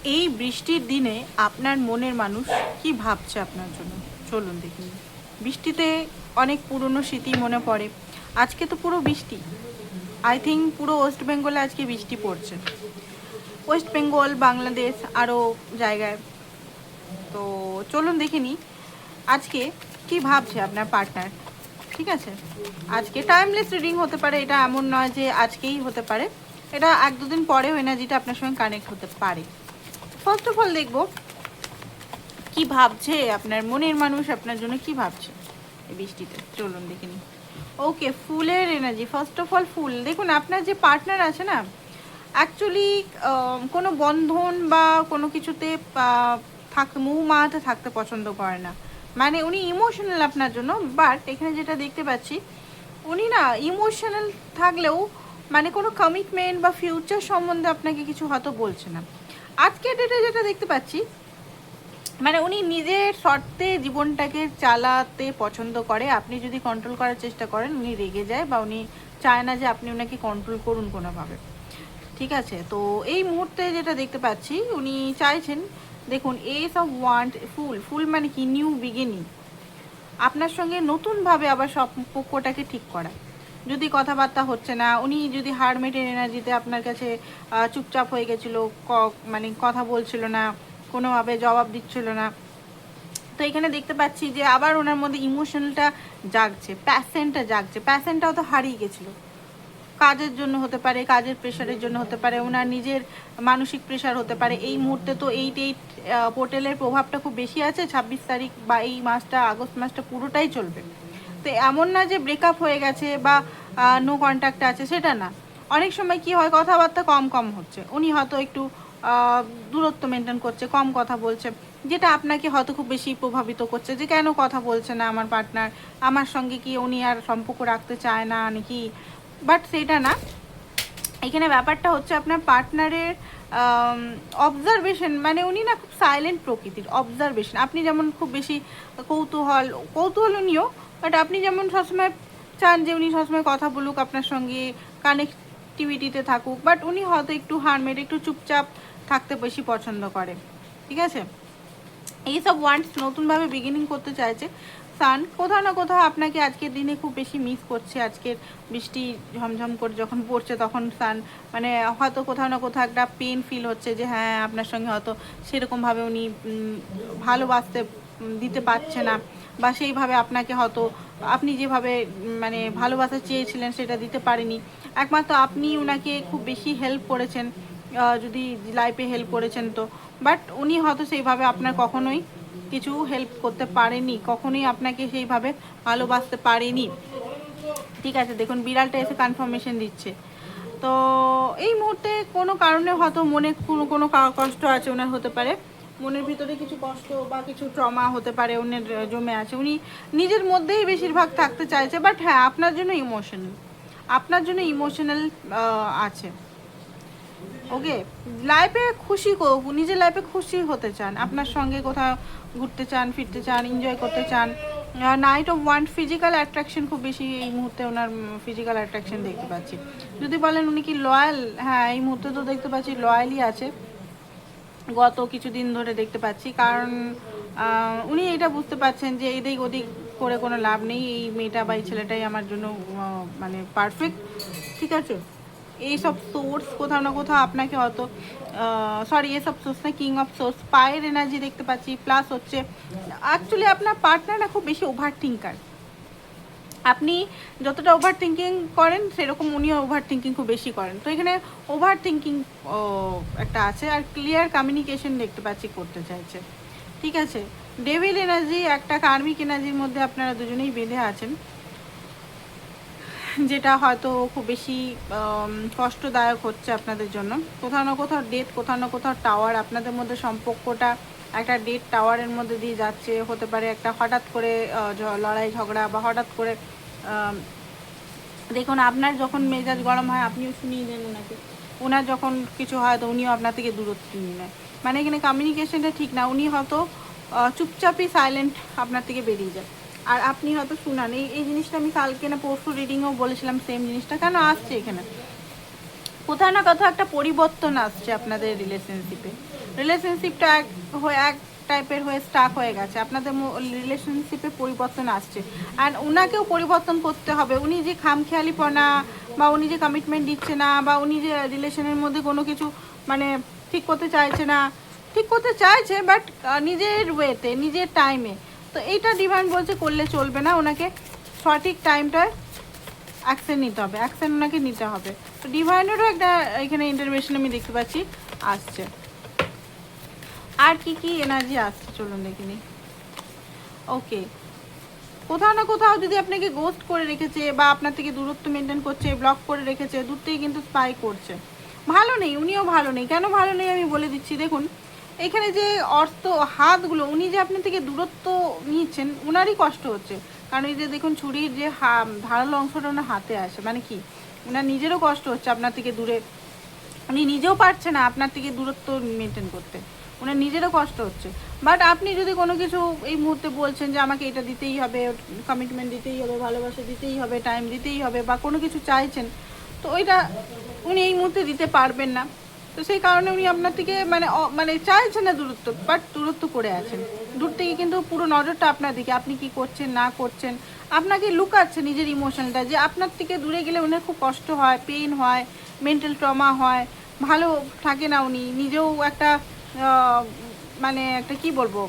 এই বৃষ্টির দিনে আপনার মনের মানুষ কি ভাবছে আপনার জন্য, চলুন দেখুন। বৃষ্টিতে অনেক পুরনো স্মৃতি মনে পড়ে। আজকে তো পুরো বৃষ্টি, আই থিঙ্ক পুরো ওয়েস্ট বেঙ্গলে আজকে বৃষ্টি পড়ছে। ওয়েস্ট বেঙ্গল, বাংলাদেশ, আরও জায়গায়। তো চলুন দেখিনি আজকে কি ভাবছে আপনার পার্টনার। ঠিক আছে, আজকে টাইমলেস রিডিং হতে পারে, এটা এমন নয় যে আজকেই হতে পারে, এটা এক দুদিন পরেও এনার্জিটা আপনার সঙ্গে কানেক্ট হতে পারে। ফার্স্ট অফ অল দেখবো কি ভাবছে আপনার মনের মানুষ, আপনার জন্য কি ভাবছে এই বৃষ্টিতে, চলুন দেখে নিই। ওকে, ফুলের এনার্জি। ফার্স্ট অফ অল ফুল দেখুন, আপনার যে পার্টনার আছে না, অ্যাকচুয়ালি কোনো বন্ধন বা কোনো কিছুতে মাতে থাকতে পছন্দ করে না, মানে উনি ইমোশনাল আপনার জন্য। বাট এখানে যেটা দেখতে পাচ্ছি, উনি না ইমোশনাল থাকলেও মানে কোনো কমিটমেন্ট বা ফিউচার সম্বন্ধে আপনাকে কিছু হয়তো বলছে না। আজকের ডেটে যেটা দেখতে পাচ্ছি, মানে উনি নিজের শর্তে জীবনটাকে চালাতে পছন্দ করে। আপনি যদি কন্ট্রোল করার চেষ্টা করেন, উনি রেগে যায় বা উনি চায় না যে আপনি ওনাকে কন্ট্রোল করুন কোনোভাবে। ঠিক আছে, তো এই মুহূর্তে যেটা দেখতে পাচ্ছি, উনি চাইছেন, দেখুন এস অফ ওয়ান্ড, ফুল। ফুল মানে কি? New beginning. আপনার সঙ্গে নতুনভাবে আবার সম্পর্কটাকে ঠিক করা। যদি কথাবার্তা হচ্ছে না, উনি যদি হারমেটের এনার্জিতে আপনার কাছে চুপচাপ হয়ে গেছিলো, মানে কথা বলছিল না, কোনোভাবে জবাব দিচ্ছিল না, তো এখানে দেখতে পাচ্ছি যে আবার ওনার মধ্যে ইমোশনালটা জাগছে, প্যাশনটা জাগছে। প্যাশনটাও তো হারিয়ে গেছিলো, কাজের জন্য হতে পারে, কাজের প্রেশারের জন্য হতে পারে, ওনার নিজের মানসিক প্রেশার হতে পারে। এই মুহূর্তে তো 8 পোর্টালের প্রভাবটা খুব বেশি আছে। 26 তারিখ বা এই মাসটা, আগস্ট মাসটা পুরোটাই চলবে। তো এমন না যে ব্রেকআপ হয়ে গেছে বা নো কন্ট্যাক্ট আছে, সেটা না। অনেক সময় কি হয়, কথাবার্তা কম কম হচ্ছে, উনি হয়তো একটু দূরত্ব মেনটেন করছে, কম কথা বলছে, যেটা আপনাকে হয়তো খুব বেশি প্রভাবিত করছে যে কেন কথা বলছে না আমার পার্টনার, আমার সঙ্গে কি উনি আর সম্পর্ক রাখতে চায় না নাকি। বাট সেটা না, এখানে ব্যাপারটা হচ্ছে আপনার পার্টনারের অবজারভেশন। মানে উনি না খুব সাইলেন্ট প্রকৃতির, অবজারভেশন। আপনি যেমন খুব বেশি কৌতূহল উনিও, বাট আপনি যেমন সবসময় চান যে উনি সবসময় কথা বলুক আপনার সঙ্গে, কানেক্টিভিটিতে থাকুক, বাট উনি হয়তো একটু হারমেট, একটু চুপচাপ থাকতে বেশি পছন্দ করে। ঠিক আছে, এইসব ওয়ান্টস নতুনভাবে বিগিনিং করতে চাইছে। সান কোথাও না কোথাও আপনাকে আজকের দিনে খুব বেশি মিস করছে। আজকের বৃষ্টি ঝমঝম করে যখন পড়ছে, তখন সান মানে হয়তো কোথাও না কোথাও একটা পেন ফিল হচ্ছে যে হ্যাঁ, আপনার সঙ্গে হয়তো সেরকমভাবে উনি ভালোবাসতে দিতে পারছে না, বা সেইভাবে আপনাকে হয়তো আপনি যেভাবে মানে ভালোবাসা চেয়েছিলেন সেটা দিতে পারেনি। একমাত্র আপনি ওনাকে খুব বেশি হেল্প করেছেন, যদি লাইফে হেল্প করেছেন তো। বাট উনি হয়তো সেইভাবে আপনার কখনোই কিছু হেল্প করতে পারেনি, কখনোই আপনাকে সেইভাবে ভালোবাসতে পারেনি। ঠিক আছে, দেখুন বিড়ালটা এসে কনফার্মেশন দিচ্ছে। তো এই মুহূর্তে কোনো কারণে হয়তো মনে কোনো কোনো কষ্ট আছে ওনার, হতে পারে মনের ভিতরে কিছু কষ্ট বা কিছু ট্রমা হতে পারে ওনার জমে আছে। উনি নিজের মধ্যেই বেশিরভাগ থাকতে চাইছে, বাট হ্যাঁ আপনার জন্য ইমোশনাল, আপনার জন্য ইমোশনাল আছে। ওকে, লাইফে খুশি, নিজের লাইফে খুশি হতে চান, আপনার সঙ্গে কোথাও ঘুরতে চান, ফিরতে চান, এনজয় করতে চান। Night of want, physical attraction খুব বেশি এই মুহূর্তে ওনার, ফিজিক্যাল অ্যাট্রাকশন দেখতে পাচ্ছি। যদি বলেন উনি কি লয়াল, হ্যাঁ এই মুহূর্তে তো দেখতে পাচ্ছি লয়ালই আছে, গত কিছুদিন ধরে দেখতে পাচ্ছি। কারণ উনি এটা বুঝতে পারছেন যে এদিক ওদিক করে কোনো লাভ নেই, এই মেয়েটা বা এই ছেলেটাই আমার জন্য মানে পারফেক্ট। ঠিক আছে, এইসব সোর্স কোথাও না কোথাও আপনাকে হয়তো সরি, এসব সোর্স না, কিং অফ সোর্স, পায়ের এনার্জি দেখতে পাচ্ছি। প্লাস হচ্ছে অ্যাকচুয়ালি আপনার পার্টনার না খুব বেশি ওভার থিঙ্কার। আপনি যতটা ওভার থিঙ্কিং করেন, সেরকম উনিও ওভার থিঙ্কিং খুব বেশি করেন। তো এখানে ওভার থিঙ্কিং একটা আছে, আর ক্লিয়ার কমিউনিকেশন দেখতে পাচ্ছি করতে চাইছে। ঠিক আছে, ডেভিল এনার্জি, একটা কার্মিক এনার্জির মধ্যে আপনারা দুজনেই বেঁধে আছেন, যেটা হয়তো খুব বেশি কষ্টদায়ক হচ্ছে আপনাদের জন্য। কোথাও না কোথাও ডেথ, কোথাও না কোথাও টাওয়ার, আপনাদের মধ্যে সম্পর্কটা একটা ডেথ টাওয়ারের মধ্যে দিয়ে যাচ্ছে। হতে পারে একটা হঠাৎ করে লড়াই ঝগড়া, বা হঠাৎ করে দেখুন আপনার যখন মেজাজ গরম হয় আপনিও শুনিয়ে দেন ওনাকে, ওনার যখন কিছু হয় তো উনিও আপনার থেকে দূরত্ব নিয়ে নেয়। মানে এখানে কমিউনিকেশনটা ঠিক না, উনি হয়তো চুপচাপই সাইলেন্ট আপনার থেকে বেরিয়ে যায়, আর আপনি হয়তো শুনান। এই জিনিসটা আমি কালকে না পরশু রিডিংয়েও বলেছিলাম, সেম জিনিসটা কেন আসছে এখানে। কোথাও না কোথাও একটা পরিবর্তন আসছে আপনাদের রিলেশনশিপে। রিলেশনশিপটা এক টাইপের হয়ে স্টাক হয়ে গেছে, আপনাদের রিলেশনশিপে পরিবর্তন আসছে। আর ওনাকেও পরিবর্তন করতে হবে। উনি যে খামখেয়ালিপনা বা উনি যে কমিটমেন্ট দিচ্ছে না, বা উনি যে রিলেশনের মধ্যে কোনো কিছু মানে ঠিক করতে চাইছে না, ঠিক করতে চাইছে বাট নিজের ওয়েতে, নিজের টাইমে। তো এইটা ডিভাইন বলছে করলে চলবে না, ওনাকে সঠিক টাইমটায় অ্যাকশন নিতে হবে, অ্যাকশন ওনাকে নিতে হবে। তো ডিভাইনেরও একটা এখানে ইন্টারভেনশন আমি দেখতে পাচ্ছি আসছে। আর কি কি এনার্জি আসছে চলুন দেখে নিই। ওকে, কোথাও না কোথাও যদি আপনাকে গোস্ট করে রেখেছে বা আপনার থেকে দূরত্ব মেনটেন করছে, ব্লক করে রেখেছে, দূর থেকে কিন্তু স্পাই করছে, ভালো নেই, উনিও ভালো নেই। কেন ভালো নেই আমি বলে দিচ্ছি। দেখুন এখানে যে অর্থ হাতগুলো, উনি যে আপনার থেকে দূরত্ব নিচ্ছেন, উনারই কষ্ট হচ্ছে। কারণ এই যে দেখুন ছুরির যে ধারালো অংশটা ওনার হাতে আসে, মানে কি ওনার নিজেরও কষ্ট হচ্ছে আপনার থেকে দূরে, উনি নিজেও পারছে না আপনার থেকে দূরত্ব মেনটেন করতে, ওনার নিজেরও কষ্ট হচ্ছে। বাট আপনি যদি কোনো কিছু এই মুহূর্তে বলছেন যে আমাকে এটা দিতেই হবে, কমিটমেন্ট দিতেই হবে, ভালোবাসা দিতেই হবে, টাইম দিতেই হবে, বা কোনো কিছু চাইছেন, তো ওইটা উনি এই মুহূর্তে দিতে পারবেন না। তো সেই কারণে উনি আপনার থেকে মানে চাইছেন না দূরত্ব, বাট দূরত্ব করে আছেন। দূর থেকে কিন্তু পুরো নজরটা আপনার দিকে, আপনি কি করছেন না করছেন, আপনাকে লুকাচ্ছে নিজের ইমোশনটা, যে আপনার থেকে দূরে গেলে ওনার খুব কষ্ট হয়, পেইন হয়, মেন্টাল ট্রমা হয়, ভালো থাকে না, উনি নিজেও একটা মানে একটা কি বলবো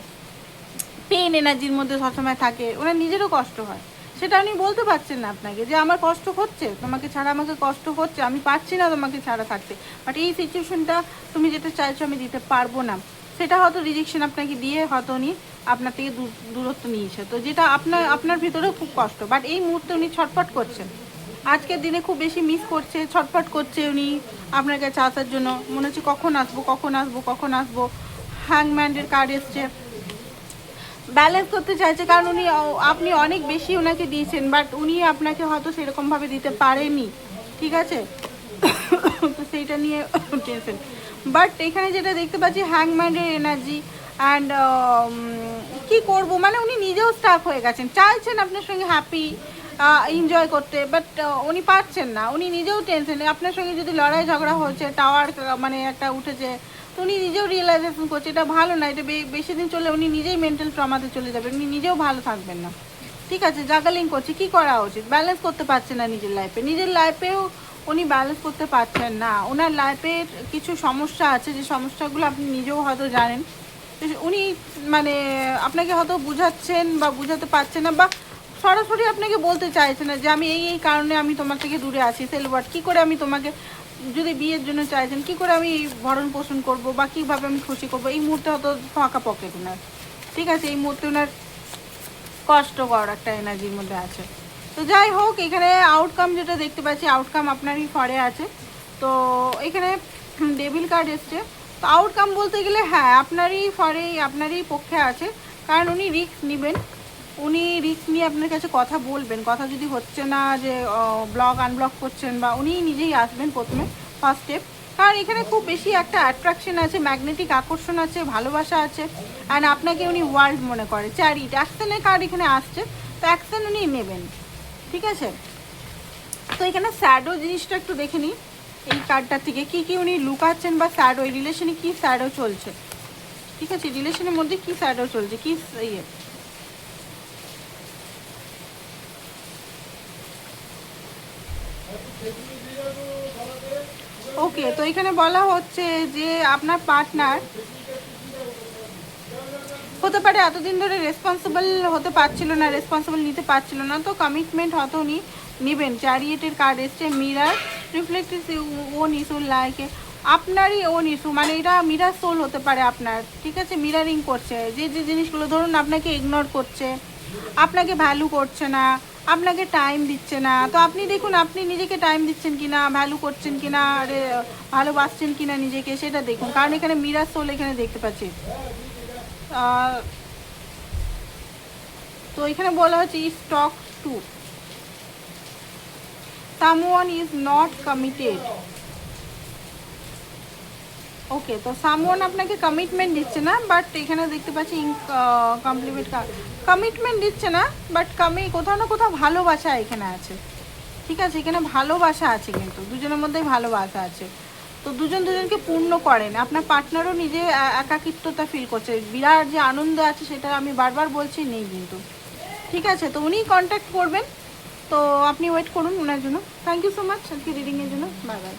পেইন এনার্জির মধ্যে সবসময় থাকে, ওনার নিজেরও কষ্ট হয়। সেটা উনি বলতে পারছেন না আপনাকে যে আমার কষ্ট হচ্ছে, তোমাকে ছাড়া আমাকে কষ্ট হচ্ছে, আমি পারছি না তোমাকে ছাড়া থাকতে, বাট এই সিচুয়েশনটা তুমি যেটা চাইছো আমি দিতে পারবো না। সেটা হয়তো রিজেকশন আপনাকে দিয়ে হয়তো উনি আপনার থেকে দূরত্ব নিয়েছে, তো যেটা আপনার ভিতরেও খুব কষ্ট, বাট এই মুহূর্তে উনি ছটফট করছেন, আজকের দিনে খুব বেশি মিস করছে, ছটফট করছে উনি আপনার কাছে আসার জন্য। মনে হচ্ছে কখন আসবো, কখন আসবো, কখন আসবো। হ্যাংম্যানের কার্ড এসছে, ব্যালেন্স করতে চাইছে, কারণ আপনি অনেক বেশি ওনাকে দিয়েছেন, বাট উনি আপনাকে হয়তো সেরকমভাবে দিতে পারেনি, ঠিক আছে? তো সেইটা নিয়ে টেনশন। বাট এখানে যেটা দেখতে পাচ্ছি হ্যাংম্যানের এনার্জি অ্যান্ড কি করব, মানে উনি নিজেও স্টাক হয়ে গেছেন, চাইছেন আপনার সঙ্গে হ্যাপি এনজয় করতে, বাট উনি পারছেন না, উনি নিজেও টেনশন। আপনার সঙ্গে যদি লড়াই ঝগড়া হচ্ছে, টাওয়ার মানে একটা উঠেছে, তো উনি নিজেও রিয়েলাইজেশন করছে এটা ভালো না, এটা বেশি দিন চলে উনি নিজেই মেন্টাল ট্রমাতে চলে যাবেন, উনি নিজেও ভালো থাকবেন না, ঠিক আছে? জাগালিং করছে, কি করা উচিত? ব্যালেন্স করতে পারছে না নিজের লাইফেও উনি ব্যালেন্স করতে পারছেন না। ওনার লাইফের কিছু সমস্যা আছে, যে সমস্যাগুলো আপনি নিজেও হয়তো জানেন, উনি মানে আপনাকে হয়তো বুঝাচ্ছেন বা বুঝাতে পারছেন না, বা সরাসরি আপনাকে বলতে চাইছে না যে আমি এই কারণে আমি তোমার থেকে দূরে আছি। সেলবাট কী করে আমি তোমাকে, যদি বিয়ের জন্য চাইছেন, কী করে আমি ভরণ পোষণ করবো বা কীভাবে আমি খুশি করবো, এই মুহূর্তে হয়তো ফাঁকা পকেট ওনার, ঠিক আছে? এই মুহূর্তে ওনার কষ্টকর একটা এনার্জির মধ্যে আছে। তো যাই হোক, এখানে আউটকাম যেটা দেখতে পাচ্ছি, আউটকাম আপনারই ফরে আছে। তো এখানে ডেভিল কার্ড এসছে, তো আউটকাম বলতে গেলে হ্যাঁ আপনারই ফরে, আপনারই পক্ষে আছে, কারণ উনি রিস্ক নেবেন, উনি রিস্ক নিয়ে আপনার কাছে কথা বলবেন। কথা যদি হচ্ছে না যে ব্লক আনব্লক করছেন, বা উনি নিজেই আসবেন প্রথমে ফার্স্ট স্টেপ, কারণ এখানে খুব বেশি একটা অ্যাট্রাকশন আছে, ম্যাগনেটিক আকর্ষণ আছে, ভালোবাসা আছে, অ্যান্ড আপনাকে উনি ওয়ার্ল্ড মনে করে। চ্যারিট অ্যাকশনের কার্ড এখানে আসছে, তো অ্যাকশন উনি নেবেন, ঠিক আছে? তো এখানে স্যাডো জিনিসটা একটু দেখে নিই এই কার্ডটার থেকে, কী কী উনি লুকাচ্ছেন, বা স্যাডো এই রিলেশনে কী স্যাডো চলছে, ঠিক আছে? রিলেশনের মধ্যে কী স্যাডো চলছে, কী ইয়ে। ওকে, তো এখানে বলা হচ্ছে যে আপনার পার্টনার হতে পারে এতদিন ধরে রেসপন্সিবল হতে পারছিল না, রেসপন্সিবল নিতে পারছিল না, তো কমিটমেন্ট হয়তো উনি নেবেন। চ্যারিয়েটের কার্ড এসছে, mirror reflective own issue, like আপনারই ওন ইস্যু, মানে এটা মিরার সোল হতে পারে আপনার, ঠিক আছে? মিরারিং করছে যে যে জিনিসগুলো, ধরুন আপনাকে ইগনোর করছে, আপনাকে ভ্যালু করছে না, আপনাকে টাইম দিচ্ছে না, তো আপনি দেখুন আপনি নিজেকে টাইম দিচ্ছেন কিনা, ভ্যালু করছেন কিনা, ভালোবাসছেন কিনা নিজেকে, সেটা দেখুন, কারণ এখানে মিরার সোল এখানে দেখতে পাচ্ছি। তো এখানে বলা হচ্ছে stuck to, someone is not committed. Okay, তো সামওয়ান আপনাকে কমিটমেন্ট দিচ্ছে না, বাট এখানে দেখতে পাচ্ছি কমপ্লিমেন্ট, কমিটমেন্ট দিচ্ছে না, বাট কোথাও না কোথাও ভালোবাসা এখানে আছে, ঠিক আছে, এখানে ভালোবাসা আছে, কিন্তু দুজনের মধ্যেই ভালোবাসা আছে। তো দুজন দুজনকে পূর্ণ করেন। আপনার পার্টনারও নিজে একাকিত্বতা ফিল করছে, বিরাট যে আনন্দ আছে সেটা আমি বারবার বলছি নেই কিন্তু। ঠিক আছে, তো উনিই কন্ট্যাক্ট করবেন। তো আপনি ওয়েট করুন ওনার জন্য। থ্যাংক ইউ সো মাচ আজকে রিডিংয়ের জন্য। Bye bye.